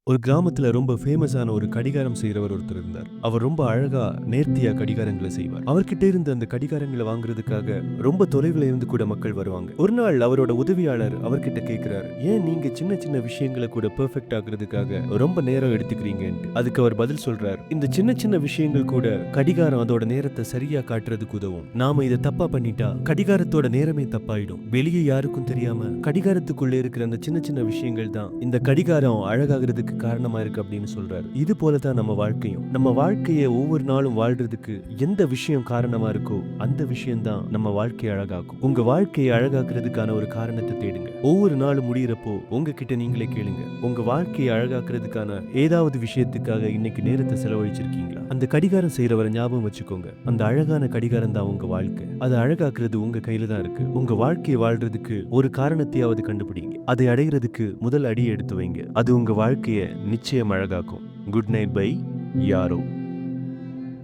ஒரு கிராமத்துல ரொம்ப ஃபேமஸான ஒரு கடிகாரம் செய்றவர் ஒருத்தர் இருந்தார். அவர் ரொம்ப அழகா, நேர்த்தியா கடிகாரங்கள செய்வார். அவர்கிட்ட இருந்த அந்த கடிகாரங்கள வாங்குறதுக்காக ரொம்ப தொலைவுல இருந்து கூட மக்கள் வருவாங்க. ஒரு நாள் அவரோட உதவியாளர் அவர்கிட்ட கேட்கிறாரு, "ஏன் நீங்க சின்ன சின்ன விஷயங்கள கூட பெர்ஃபெக்ட் ஆக்குறதுக்காக ரொம்ப நேரம் எடுத்துக்கிறீங்கன்ட்டு?" அதுக்கு அவர் பதில் சொல்றார், "இந்த சின்ன சின்ன விஷயங்கள் கூட கடிகாரம் அதோட நேரத்த சரியா காட்டுறதுக்கு உதவும். நாம இத தப்பா பண்ணிட்டா கடிகாரத்தோட நேரமே தப்பாயிடும். வெளிய யாருக்கும் தெரியாம கடிகாரத்துக்குள்ள இருக்கிற அந்த சின்ன சின்ன விஷயங்கள் தான் இந்த கடிகாரம் அழகாகிறதுக்கு காரணமா இருக்கு" அப்படின்னு சொல்றாரு. இது போலதான் நம்ம வாழ்க்கையும். நம்ம வாழ்க்கைய ஒவ்வொரு நாளும் வாழ்றதுக்கு எந்த விஷயம் காரணமா இருக்கோ அந்த விஷயம் தான் நம்ம வாழ்க்கையை அழகாக்கும். உங்க வாழ்க்கையை அழகாக்குறதுக்கான ஒரு காரணத்தை தேடுங்க. ஒவ்வொரு நாளும் முடியறப்போ உங்ககிட்ட நீங்களே கேளுங்க, உங்க வாழ்க்கையை அழகாக்குறதுக்கான ஏதாவது விஷயத்துக்காக இன்னைக்கு நேரத்தை செலவழிச்சிருக்கீங்களா? அந்த கடிகாரம் செய்யறவரை ஞாபகம் வச்சுக்கோங்க. அந்த அழகான கடிகாரம் தான் உங்க வாழ்க்கை. அதை அழகாக்குறது உங்க கையில தான் இருக்கு. உங்க வாழ்க்கையை வாழ்றதுக்கு ஒரு காரணத்தையாவது கண்டுபிடிங்க. அதை அடைகிறதுக்கு முதல் அடி எடுத்து வைங்க. அது உங்க வாழ்க்கைய நிச்சயம் அழகாக்கும். குட் நைட் பை யாரோ.